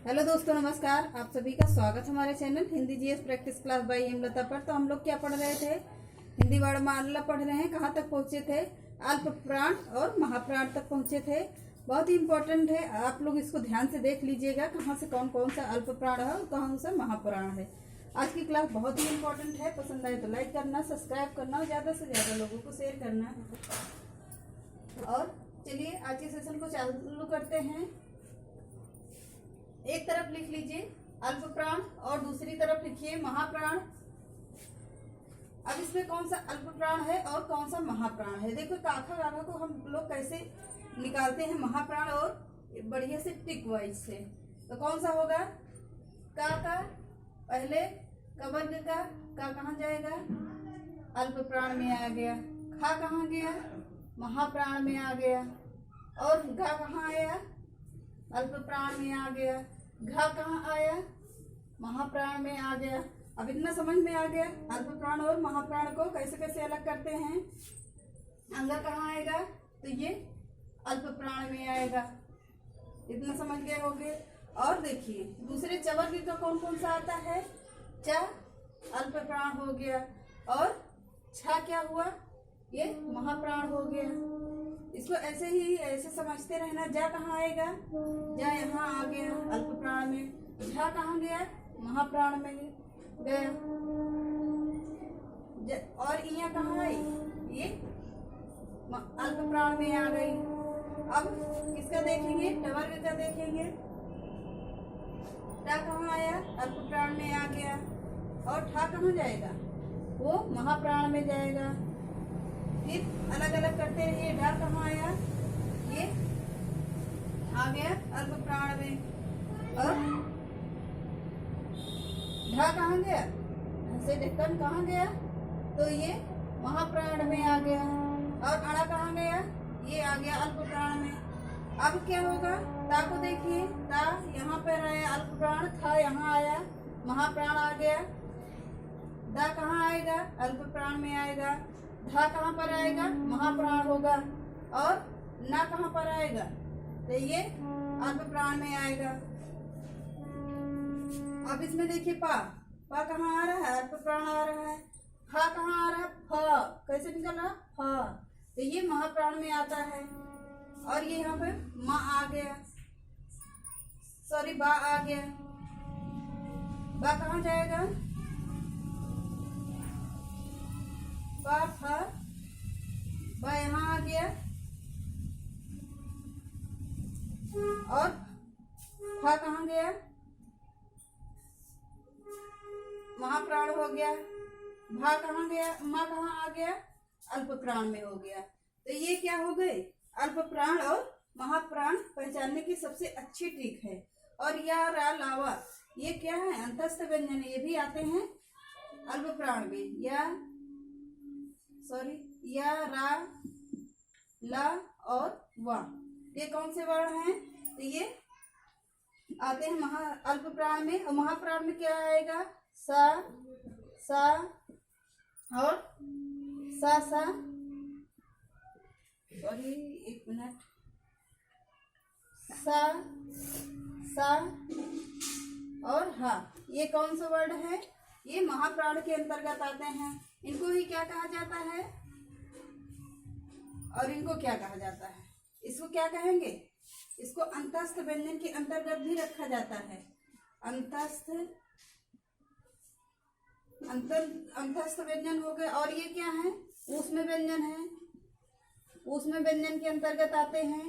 Hello दोस्तों, नमस्कार। आप सभी का स्वागत है हमारे channel Hindi GS practice class by Hemlata पर। तो हम लोग क्या पढ़ रहे थे? हिंदी वर्णमाला पढ़ रहे हैं। कहाँ तक पहुँचे थे? अल्प प्राण और महाप्राण तक पहुँचे थे। बहुत ही इम्पोर्टेंट है, आप लोग इसको ध्यान से देख लीजिएगा कहाँ से कौन कौन सा अल्प प्राण है और कहाँ से महाप्राण है। आज की क्लास बहुत ही इम्पोर्टेंट है। पसंद आए तो लाइक करना, सब्सक्राइब करना और ज़्यादा से ज़्यादा लोगों को शेयर करना। और चलिए आज के सेशन को चालू करते हैं। एक तरफ लिख लीजिए अल्प प्राण और दूसरी तरफ लिखिए महाप्राण। अब इसमें कौन सा अल्प प्राण है और कौन सा महाप्राण है? देखो काखा गाघा को हम लोग कैसे निकालते हैं, महाप्राण और बढ़िया से टिक वाइज से। तो कौन सा होगा? का पहले कवर्ग का कहाँ जाएगा? अल्प प्राण में आ गया। खा कहाँ गया? महाप्राण में आ गया। और गा कहाँ आया? अल्प प्राण में आ गया। घा कहाँ आया? महाप्राण में आ गया। अब इतना समझ में आ गया अल्प प्राण और महाप्राण को कैसे कैसे अलग करते हैं। अंगा कहाँ आएगा? तो ये अल्प प्राण में आएगा। इतना समझ गए होंगे। और देखिए दूसरे चवर्ग का कौन कौन सा आता है? चा अल्प प्राण हो गया और छा क्या हुआ? ये महाप्राण हो गया। इसको ऐसे ही ऐसे समझते रहना। जा कहाँ आएगा? जा यहाँ आ गया अल्प प्राण में। झा कहाँ गया? महाप्राण में गया। और इया कहाँ आई? ये अल्प प्राण में आ गई। अब किसका देखेंगे? टवर्ग का देखेंगे। टा कहाँ आया? अल्प प्राण में आ गया। और ठा कहाँ जाएगा? वो महाप्राण में जाएगा। फिर अलग अलग करते रहिए। ढा कहाँ आया? ये आ गया अल्प प्राण में। और ढा कहाँ गया? से ढक्कन कहाँ गया? तो ये महाप्राण में आ गया। और अड़ा कहाँ गया? ये आ गया अल्प प्राण में। अब क्या होगा? ता को देखिए। ता यहाँ पर आया अल्प प्राण, था यहाँ आया महाप्राण आ गया। दा कहाँ आएगा? अल्प प्राण में आएगा। धा कहाँ पर आएगा? महाप्राण होगा। और ना कहाँ पर आएगा? तो ये अल्प प्राण में आएगा। अब इसमें देखिए पा कहाँ आ रहा है? अल्प प्राण आ रहा है। फा कहाँ आ रहा है? फ कैसे निकल रहा? फ। तो ये महाप्राण में आता है। और ये यहाँ पे माँ आ गया, सॉरी बा आ गया। बा कहाँ जाएगा? बा फा बा यहाँ आ गया। और फा कहाँ गया? महाप्राण हो गया। भा कहाँ गया? माँ कहाँ आ गया? अल्प प्राण में हो गया। तो ये क्या हो गए? अल्प प्राण और महाप्राण पहचानने की सबसे अच्छी ट्रिक है। और या रा लावा ये क्या है? अंतस्थ व्यंजन, ये भी आते हैं अल्प प्राण में। या रा ला और वा, ये कौन से वर्ण हैं? तो ये आते हैं अल्प प्राण में। और महाप्राण में क्या आएगा? सा और सा। सॉरी एक मिनट। सा और हा, ये कौन सा वर्ड है? ये महाप्राण के अंतर्गत आते हैं। इनको ही क्या कहा जाता है और इनको क्या कहा जाता है? इसको क्या कहेंगे? इसको अंतस्थ व्यंजन के अंतर्गत भी रखा जाता है। अंतस्थ व्यंजन हो गए। और ये क्या है? ऊष्म व्यंजन है। ऊष्म व्यंजन के अंतर्गत आते हैं।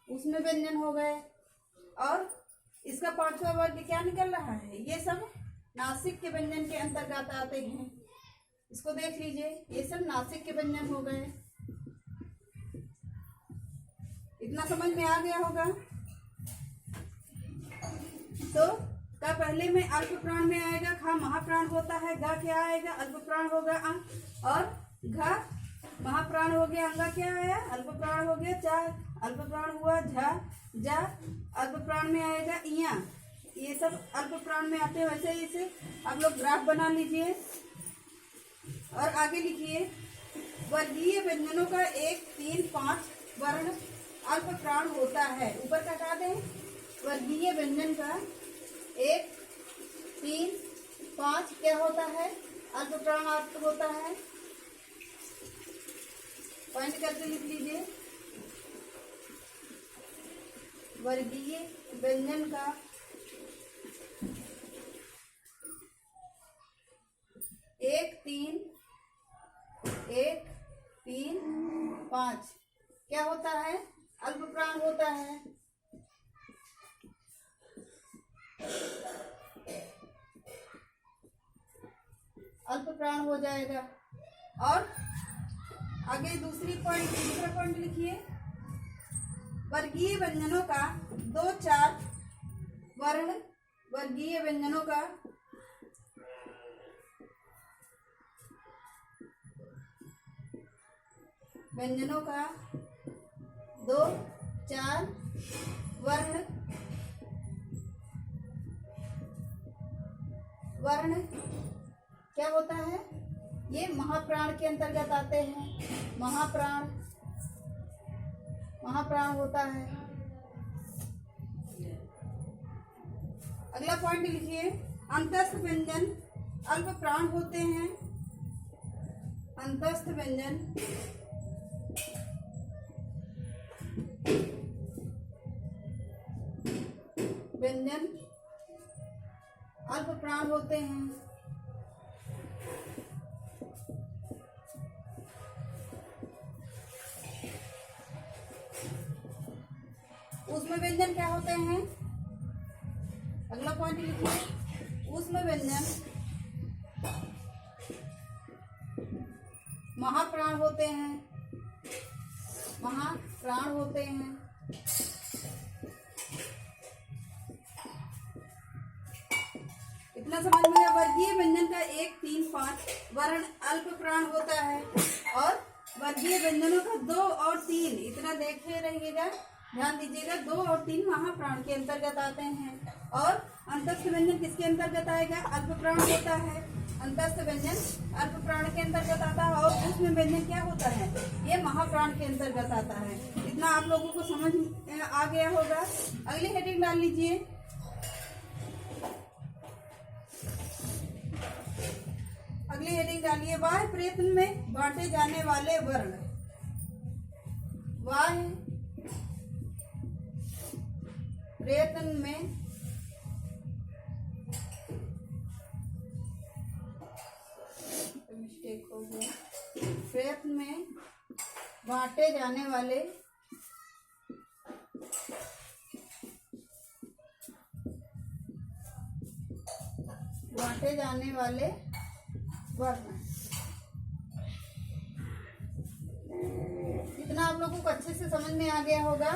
ऊष्म व्यंजन हो गए। और इसका पांचवा वर्ग क्या निकल रहा है? ये सब नासिक के व्यंजन के अंतर्गत आते हैं। इसको देख लीजिए, ये सब नासिक के व्यंजन हो गए। इतना समझ में आ गया होगा। तो का पहले में अल्प प्राण में आएगा। खा महाप्राण होता है। गा क्या आएगा? अल्प प्राण होगा। और घा महाप्राण हो गया। अंगा क्या आया? अल्प प्राण हो गया। चा अल्प प्राण हुआ। जा अल्प प्राण में आएगा। इया ये सब अल्प प्राण में आते हैं। वैसे ही इसे आप लोग ग्राफ बना लीजिए और आगे लिखिए। वर्गीय व्यंजनों का 1, 3, 5 वर्ण अल्प प्राण होता है? ऊपर का हटा दें। वर्गीय व्यंजन का 1, 3, 5 क्या होता है? अल्प प्राण अर्थ होता है। पॉइंट करके लिख लीजिए। वर्गीय व्यंजन का 1, 3, 5 क्या होता है? अल्प प्राण होता है। अल्प प्राण हो जाएगा। और आगे दूसरा पॉइंट लिखिए। वर्गीय व्यंजनों का 2, 4 वर्ण, वर्गीय व्यंजनों का व्यंजनों का 2, 4 वर्ण क्या होता है? ये महाप्राण के अंतर्गत आते हैं। महाप्राण होता है। अगला पॉइंट लिखिए। अंतस्थ व्यंजन अल्प प्राण होते हैं। अंतस्थ व्यंजन अल्प प्राण होते हैं। ऊष्म व्यंजन क्या होते हैं? अगला पॉइंट लिखिए। ऊष्म व्यंजन महाप्राण होते हैं। इतना समझ में आया। वर्गीय व्यंजन का 1, 3, 5 वर्ण अल्प प्राण होता है और वर्गीय व्यंजनों का 2 और 3 इतना देखे रहिएगा, ध्यान दीजिएगा, 2 और 3 महाप्राण के अंतर्गत आते हैं। और अंतस्थ व्यंजन किसके अंतर्गत आएगा? अल्प प्राण होता है। अंतस्थ व्यंजन अल्प प्राण के अंतर्गत आता है। और ऊष्म व्यंजन क्या होता है? ये महाप्राण के अंतर्गत आता है। इतना आप लोगों को समझ आ गया होगा। अगली हेडिंग डाल लीजिए। अगली हेडिंग डालिए। वाह्य प्रयत्न में बांटे जाने वाले वर्ण। वाह्य प्रयत्न में मिस्टेक हो गया। प्रयत्न में बांटे जाने वाले वर्ण। इतना आप लोगों को अच्छे से समझ में आ गया होगा।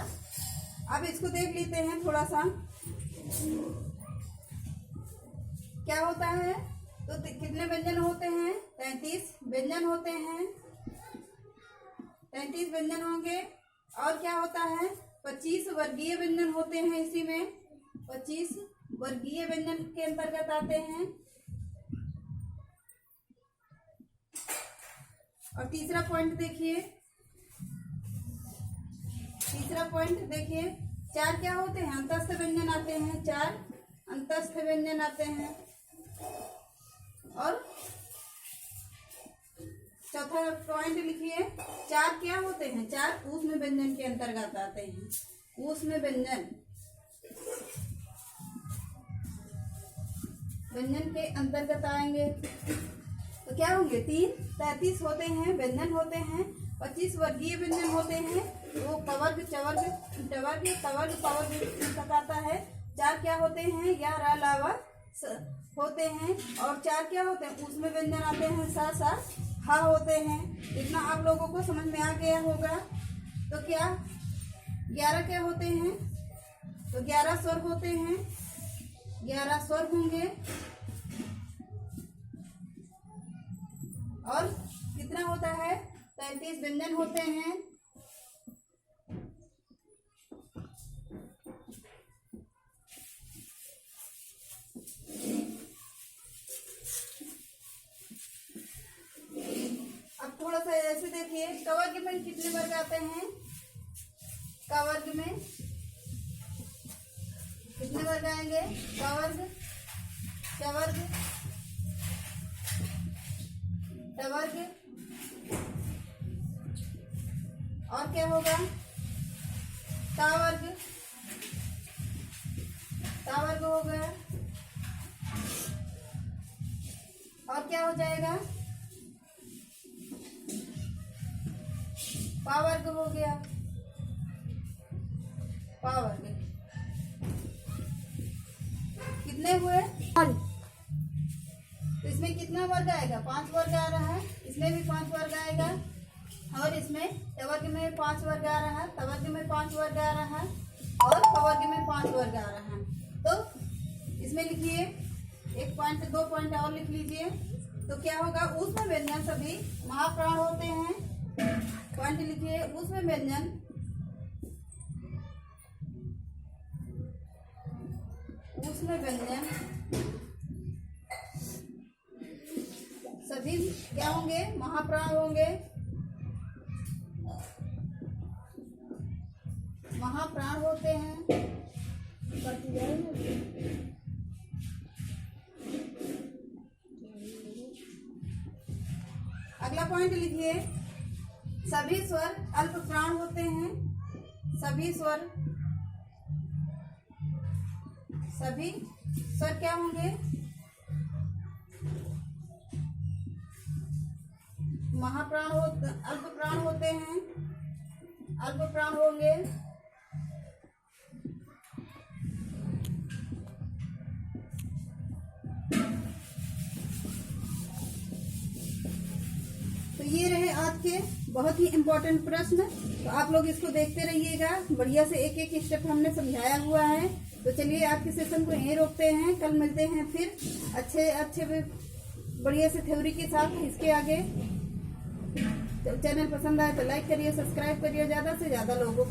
अब इसको देख लेते हैं थोड़ा सा क्या होता है। तो कितने व्यंजन होते हैं? 33 व्यंजन होते हैं। 33 व्यंजन होंगे। और क्या होता है? 25 वर्गीय व्यंजन होते हैं। इसी में 25 वर्गीय व्यंजन के अंतर्गत आते हैं। और तीसरा पॉइंट देखिए। 4 क्या होते हैं? अंतस्थ व्यंजन आते हैं। 4 अंतस्थ व्यंजन आते हैं। और चौथा पॉइंट लिखिए। 4 क्या होते हैं? 4 ऊष्म व्यंजन के अंतर्गत आते हैं। ऊष्म व्यंजन के अंतर्गत आएंगे। तो क्या होंगे? 33 होते हैं व्यंजन होते हैं। 25 वर्गीय व्यंजन होते हैं। वो कवर्ग तवर्ग तक आता है। 4 क्या होते हैं? 11 लावा होते हैं। और 4 क्या होते हैं? उसमें व्यंजन आते हैं। सा हा होते हैं। इतना आप लोगों को समझ में आ गया होगा। तो क्या 11 क्या होते हैं? तो 11 स्वर होते हैं। 11 स्वर होंगे। और कितना होता है? 33 व्यंजन होते हैं। अब थोड़ा सा ऐसे देखिए। कवर्ग में कितने वर्ग आते हैं? का वर्ग में कितने वर्ग आएंगे? का वर्ग, क्या वर्ग, ट वर्ग, और क्या होगा? ता वर्ग, ता वर्ग हो गया, और क्या हो जाएगा? पा वर्ग हो गया, पा वर्ग। कितने हुए? तो इसमें कितना वर्ग आएगा? 5 वर्ग आ रहा है, इसमें भी 5 वर्ग आएगा, और इसमें ट वर्ग में 5 वर्ग आ रहा है, त वर्ग में 5 वर्ग आ रहा है, और प वर्ग में 5 वर्ग आ रहा है। तो इसमें लिखिए 1 पॉइंट 2 पॉइंट और लिख लीजिए। तो क्या होगा? ऊष्म व्यंजन सभी महाप्राण होते हैं। पॉइंट लिखिए, ऊष्म व्यंजन सभी क्या होंगे? महाप्राण होंगे, महाप्राण होते हैं। अगला पॉइंट लिखिए, सभी स्वर अल्प प्राण होते हैं। सभी स्वर क्या होंगे? महाप्राण अल्प प्राण होते हैं, अल्प प्राण होंगे। तो ये रहे आज के बहुत ही इम्पोर्टेंट प्रश्न। तो आप लोग इसको देखते रहिएगा, बढ़िया से एक एक स्टेप हमने समझाया हुआ है। तो चलिए आज के सेशन को यहीं रोकते हैं, कल मिलते हैं फिर अच्छे बढ़िया से थ्योरी के साथ इसके आगे। तो चैनल पसंद आए तो लाइक करिए, सब्सक्राइब करिए, ज़्यादा से ज़्यादा लोगों